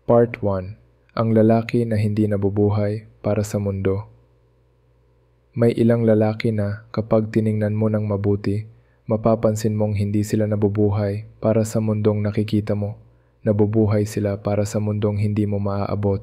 Part 1. Ang lalaki na hindi nabubuhay para sa mundo. May ilang lalaki na kapag tiningnan mo ng mabuti, mapapansin mong hindi sila nabubuhay para sa mundong nakikita mo. Nabubuhay sila para sa mundong hindi mo maaabot.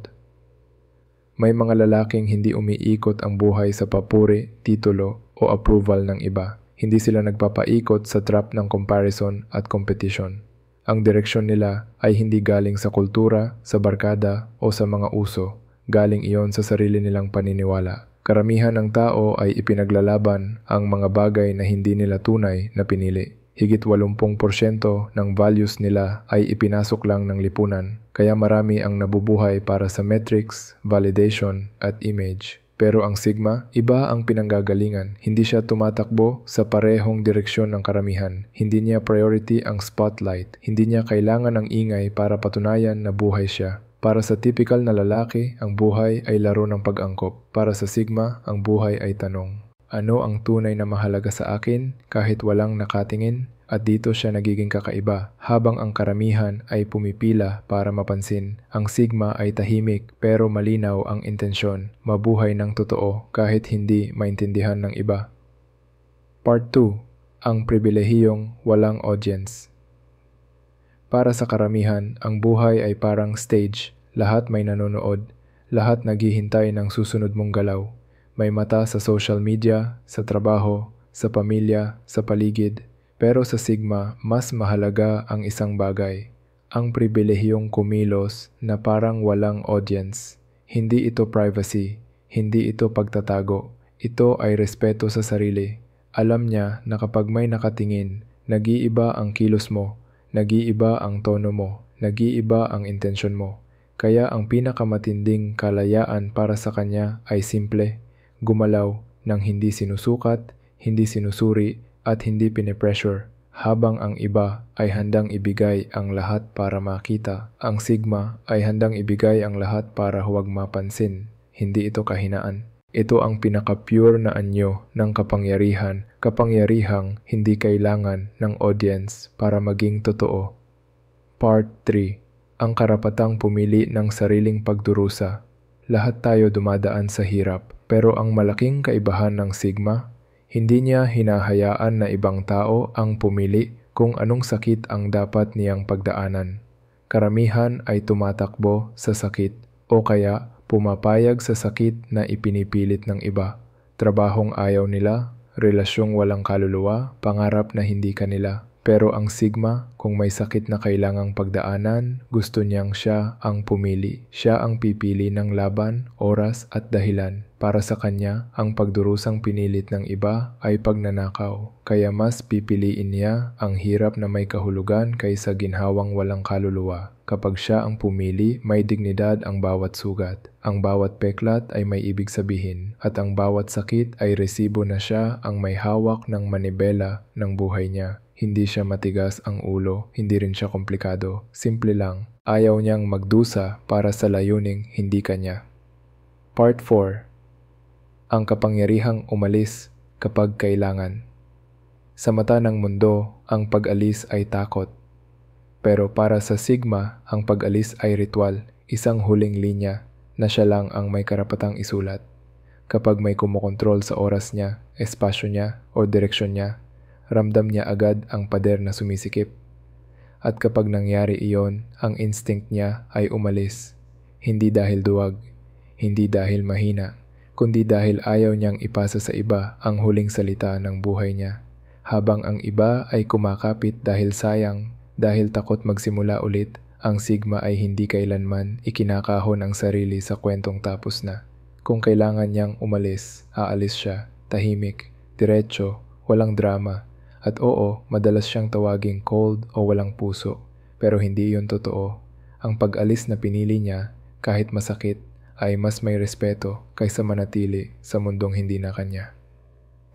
May mga lalaking hindi umiikot ang buhay sa papuri, titulo o approval ng iba. Hindi sila nagpapaikot sa trap ng comparison at competition. Ang direksyon nila ay hindi galing sa kultura, sa barkada o sa mga uso. Galing iyon sa sarili nilang paniniwala. Karamihan ng tao ay ipinaglalaban ang mga bagay na hindi nila tunay na pinili. Higit 80% ng values nila ay ipinasok lang ng lipunan. Kaya marami ang nabubuhay para sa metrics, validation at image. Pero ang Sigma, iba ang pinanggagalingan. Hindi siya tumatakbo sa parehong direksyon ng karamihan. Hindi niya priority ang spotlight. Hindi niya kailangan ng ingay para patunayan na buhay siya. Para sa typical na lalaki, ang buhay ay laro ng pag-angkop. Para sa Sigma, ang buhay ay tanong. Ano ang tunay na mahalaga sa akin kahit walang nakatingin? At dito siya nagiging kakaiba. Habang ang karamihan ay pumipila para mapansin, ang Sigma ay tahimik pero malinaw ang intensyon. Mabuhay ng totoo kahit hindi maintindihan ng iba. Part 2. Ang pribilehiyong walang audience. Para sa karamihan, ang buhay ay parang stage. Lahat may nanonood. Lahat naghihintay ng susunod mong galaw. May mata sa social media, sa trabaho, sa pamilya, sa paligid. Pero sa Sigma, mas mahalaga ang isang bagay. Ang pribilehiyong kumilos na parang walang audience. Hindi ito privacy. Hindi ito pagtatago. Ito ay respeto sa sarili. Alam niya na kapag may nakatingin, nag-iiba ang kilos mo. Nag-iiba ang tono mo. Nag-iiba ang intensyon mo. Kaya ang pinakamatinding kalayaan para sa kanya ay simple. Gumalaw ng hindi sinusukat, hindi sinusuri, at hindi pinipressure. Habang ang iba ay handang ibigay ang lahat para makita, ang Sigma ay handang ibigay ang lahat para huwag mapansin. Hindi ito kahinaan. Ito ang pinaka-pure na anyo ng kapangyarihan, kapangyarihang hindi kailangan ng audience para maging totoo. Part 3. Ang karapatang pumili ng sariling pagdurusa. Lahat tayo dumadaan sa hirap, pero ang malaking kaibahan ng Sigma, hindi niya hinahayaan na ibang tao ang pumili kung anong sakit ang dapat niyang pagdaanan. Karamihan ay tumatakbo sa sakit o kaya pumapayag sa sakit na ipinipilit ng iba. Trabahong ayaw nila, relasyong walang kaluluwa, pangarap na hindi kanila. Pero ang Sigma, kung may sakit na kailangang pagdaanan, gusto niyang siya ang pumili. Siya ang pipili ng laban, oras at dahilan. Para sa kanya, ang pagdurusang pinilit ng iba ay pagnanakaw. Kaya mas pipiliin niya ang hirap na may kahulugan kaysa ginhawang walang kaluluwa. Kapag siya ang pumili, may dignidad ang bawat sugat. Ang bawat peklat ay may ibig sabihin. At ang bawat sakit ay resibo na siya ang may hawak ng manibela ng buhay niya. Hindi siya matigas ang ulo, hindi rin siya komplikado. Simple lang, ayaw niyang magdusa para sa layuning hindi kanya. Part 4. Ang kapangyarihang umalis kapag kailangan. Sa mata ng mundo, ang pag-alis ay takot. Pero para sa Sigma, ang pag-alis ay ritual, isang huling linya na siya lang ang may karapatang isulat. Kapag may kumokontrol sa oras niya, espasyo niya o direksyon niya, ramdam niya agad ang pader na sumisikip. At kapag nangyari iyon, ang instinct niya ay umalis. Hindi dahil duwag, hindi dahil mahina, kundi dahil ayaw niyang ipasa sa iba ang huling salita ng buhay niya. Habang ang iba ay kumakapit dahil sayang, dahil takot magsimula ulit, ang Sigma ay hindi kailanman ikinakahon ang sarili sa kwentong tapos na. Kung kailangan niyang umalis, aalis siya, tahimik, diretso, walang drama. At oo, madalas siyang tawaging cold o walang puso. Pero hindi yun totoo. Ang pag-alis na pinili niya, kahit masakit, ay mas may respeto kaysa manatili sa mundong hindi na kanya.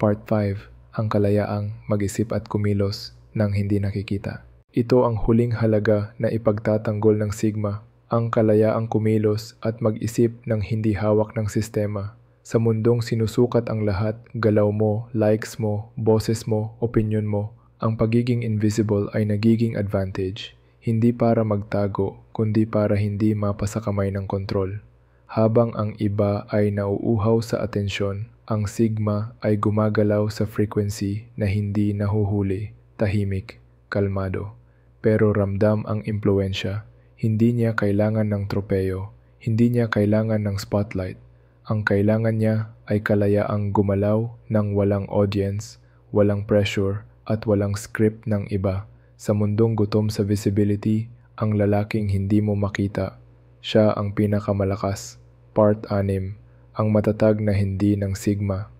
Part 5. Ang kalayaang mag-isip at kumilos ng hindi nakikita. Ito ang huling halaga na ipagtatanggol ng Sigma. Ang kalayaang kumilos at mag-isip ng hindi hawak ng sistema. Sa mundong sinusukat ang lahat, galaw mo, likes mo, boses mo, opinion mo, ang pagiging invisible ay nagiging advantage. Hindi para magtago, kundi para hindi mapasa kamay ng kontrol. Habang ang iba ay nauuhaw sa atensyon, ang sigma ay gumagalaw sa frequency na hindi nahuhuli, tahimik, kalmado. Pero ramdam ang impluensya. Hindi niya kailangan ng tropeyo, hindi niya kailangan ng spotlight. Ang kailangan niya ay kalayaang gumalaw ng walang audience, walang pressure at walang script ng iba. Sa mundong gutom sa visibility, ang lalaking hindi mo makita, siya ang pinakamalakas. Part 6, ang matatag na hindi ng sigma.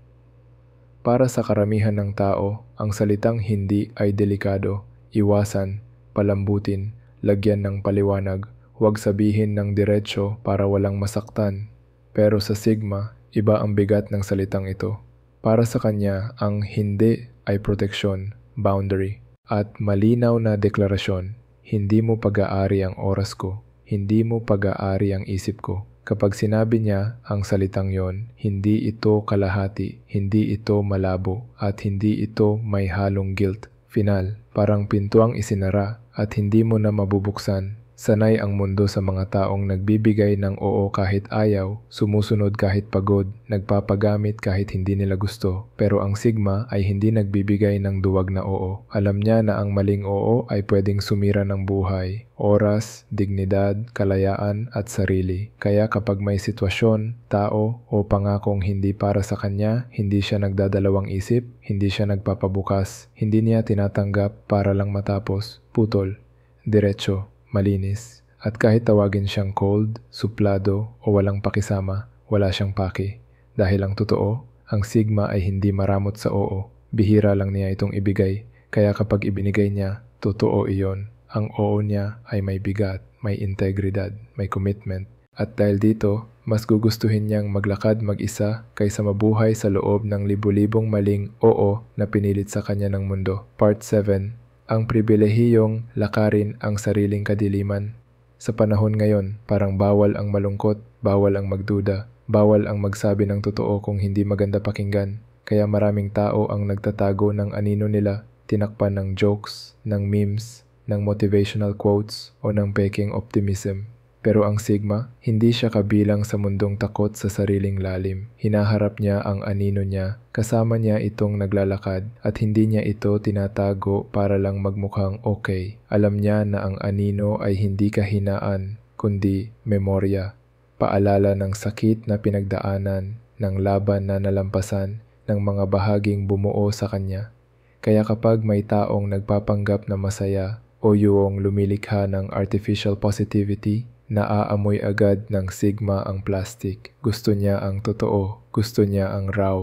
Para sa karamihan ng tao, ang salitang hindi ay delikado, iwasan, palambutin, lagyan ng paliwanag, huwag sabihin ng diretsyo para walang masaktan. Pero sa sigma, iba ang bigat ng salitang ito. Para sa kanya, ang hindi ay proteksyon, boundary, at malinaw na deklarasyon. Hindi mo pag-aari ang oras ko, hindi mo pag-aari ang isip ko. Kapag sinabi niya ang salitang yon, hindi ito kalahati, hindi ito malabo, at hindi ito may halong guilt. Final, parang pintuang isinara at hindi mo na mabubuksan. Sanay ang mundo sa mga taong nagbibigay ng oo kahit ayaw, sumusunod kahit pagod, nagpapagamit kahit hindi nila gusto. Pero ang sigma ay hindi nagbibigay ng duwag na oo. Alam niya na ang maling oo ay pwedeng sumira ng buhay, oras, dignidad, kalayaan at sarili. Kaya kapag may sitwasyon, tao o pangakong hindi para sa kanya, hindi siya nagdadalawang isip, hindi siya nagpapabukas, hindi niya tinatanggap para lang matapos, putol, diretso, malinis. At kahit tawagin siyang cold, suplado o walang pakisama, wala siyang paki. Dahil ang totoo, ang sigma ay hindi maramot sa oo. Bihira lang niya itong ibigay. Kaya kapag ibinigay niya, totoo iyon. Ang oo niya ay may bigat, may integridad, may commitment. At dahil dito, mas gugustuhin niyang maglakad mag-isa kaysa mabuhay sa loob ng libu-libong maling oo na pinilit sa kanya ng mundo. Part 7. Ang pribilehiyong lakarin ang sariling kadiliman. Sa panahon ngayon, parang bawal ang malungkot, bawal ang magduda, bawal ang magsabi ng totoo kung hindi maganda pakinggan. Kaya maraming tao ang nagtatago ng anino nila, tinakpan ng jokes, ng memes, ng motivational quotes o ng peking optimism. Pero ang sigma, hindi siya kabilang sa mundong takot sa sariling lalim. Hinaharap niya ang anino niya, kasama niya itong naglalakad at hindi niya ito tinatago para lang magmukhang okay. Alam niya na ang anino ay hindi kahinaan, kundi memorya. Paalala ng sakit na pinagdaanan, ng laban na nalampasan, ng mga bahaging bumuo sa kanya. Kaya kapag may taong nagpapanggap na masaya o yung lumilikha ng artificial positivity, naaamoy agad ng sigma ang plastic. Gusto niya ang totoo, gusto niya ang raw,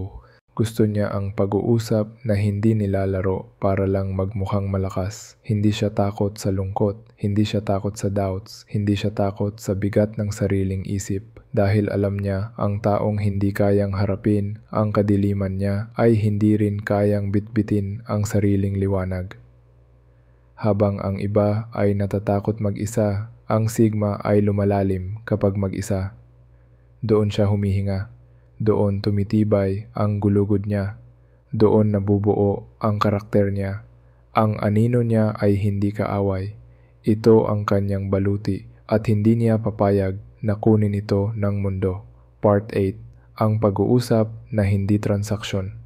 gusto niya ang pag-uusap na hindi nilalaro para lang magmukhang malakas. Hindi siya takot sa lungkot, hindi siya takot sa doubts, hindi siya takot sa bigat ng sariling isip. Dahil alam niya ang taong hindi kayang harapin ang kadiliman niya ay hindi rin kayang bitbitin ang sariling liwanag. Habang ang iba ay natatakot mag-isa, ang sigma ay lumalalim kapag mag-isa. Doon siya humihinga. Doon tumitibay ang gulugod niya. Doon nabubuo ang karakter niya. Ang anino niya ay hindi kaaway. Ito ang kanyang baluti at hindi niya papayag na kunin ito ng mundo. Part 8. Ang pag-uusap na hindi transaksyon.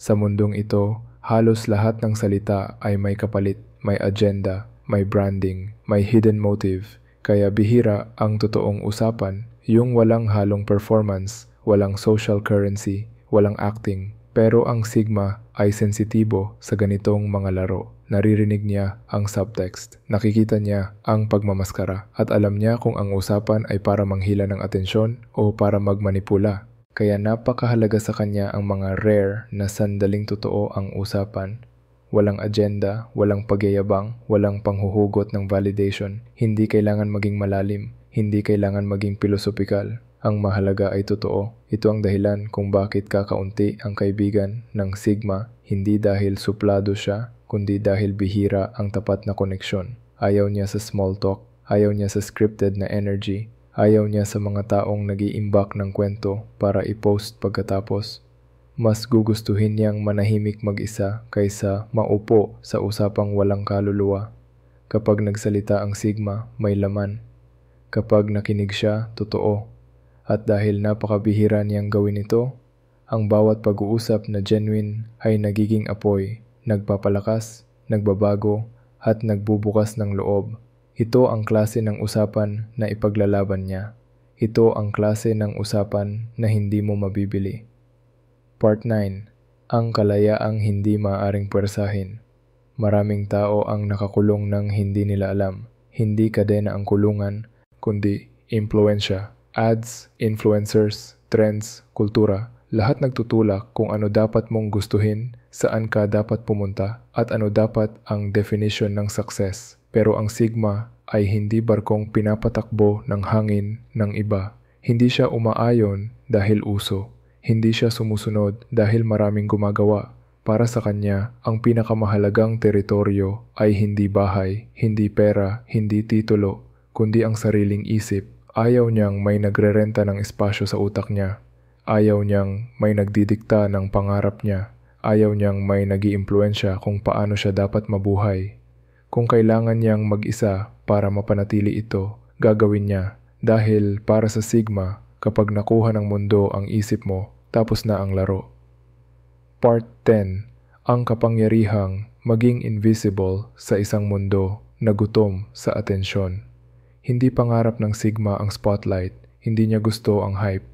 Sa mundong ito, halos lahat ng salita ay may kapalit, may agenda, may branding, may hidden motive, kaya bihira ang totoong usapan, yung walang halong performance, walang social currency, walang acting. Pero ang sigma ay sensitibo sa ganitong mga laro. Naririnig niya ang subtext, nakikita niya ang pagmamaskara, at alam niya kung ang usapan ay para manghila ng atensyon o para magmanipula. Kaya napakahalaga sa kanya ang mga rare na sandaling totoo ang usapan. Walang agenda, walang pagyayabang, walang panghuhugot ng validation. Hindi kailangan maging malalim, hindi kailangan maging pilosopikal. Ang mahalaga ay totoo. Ito ang dahilan kung bakit kakaunti ang kaibigan ng sigma, hindi dahil suplado siya, kundi dahil bihira ang tapat na koneksyon. Ayaw niya sa small talk, ayaw niya sa scripted na energy, ayaw niya sa mga taong nag-iimbak ng kwento para i-post pagkatapos. Mas gugustuhin niyang manahimik mag-isa kaysa maupo sa usapang walang kaluluwa. Kapag nagsalita ang sigma, may laman. Kapag nakinig siya, totoo. At dahil napakabihira niyang gawin ito, ang bawat pag-uusap na genuine ay nagiging apoy, nagpapalakas, nagbabago, at nagbubukas ng loob. Ito ang klase ng usapan na ipaglalaban niya. Ito ang klase ng usapan na hindi mo mabibili. Part 9. Ang kalayaang hindi maaaring puwersahin. Maraming tao ang nakakulong ng hindi nila alam. Hindi kadena ang kulungan, kundi impluwensya. Ads, influencers, trends, kultura, lahat nagtutulak kung ano dapat mong gustuhin, saan ka dapat pumunta, at ano dapat ang definition ng success. Pero ang Sigma ay hindi barkong pinapatakbo ng hangin ng iba. Hindi siya umaayon dahil uso. Hindi siya sumusunod dahil maraming gumagawa. Para sa kanya, ang pinakamahalagang teritoryo ay hindi bahay, hindi pera, hindi titulo, kundi ang sariling isip. Ayaw niyang may nagrerenta ng espasyo sa utak niya. Ayaw niyang may nagdidikta ng pangarap niya. Ayaw niyang may nag-iimpluwensya kung paano siya dapat mabuhay. Kung kailangan niyang mag-isa para mapanatili ito, gagawin niya. Dahil para sa Sigma, kapag nakuha ng mundo ang isip mo, tapos na ang laro. Part 10. Ang kapangyarihang maging invisible sa isang mundo na gutom sa atensyon. Hindi pangarap ng Sigma ang spotlight, hindi niya gusto ang hype,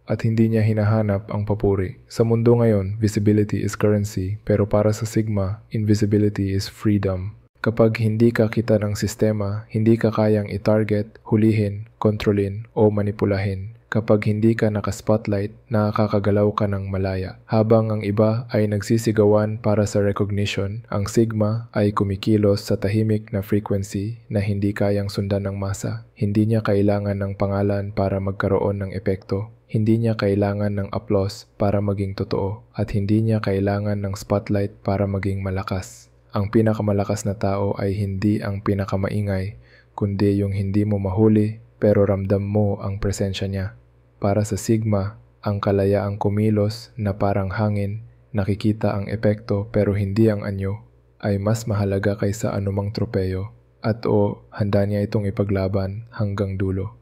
at hindi niya hinahanap ang papuri. Sa mundo ngayon, visibility is currency, pero para sa Sigma, invisibility is freedom. Kapag hindi ka kita ng sistema, hindi ka kayang i-target, hulihin, kontrolin, o manipulahin. Kapag hindi ka naka-spotlight, nakakagalaw ka ng malaya. Habang ang iba ay nagsisigawan para sa recognition, ang Sigma ay kumikilos sa tahimik na frequency na hindi kayang sundan ng masa. Hindi niya kailangan ng pangalan para magkaroon ng epekto. Hindi niya kailangan ng applause para maging totoo. At hindi niya kailangan ng spotlight para maging malakas. Ang pinakamalakas na tao ay hindi ang pinakamaingay, kundi yung hindi mo mahuli pero ramdam mo ang presensya niya. Para sa Sigma, ang kalayaang kumilos na parang hangin, nakikita ang epekto pero hindi ang anyo, ay mas mahalaga kaysa anumang tropeyo at handa niya itong ipaglaban hanggang dulo.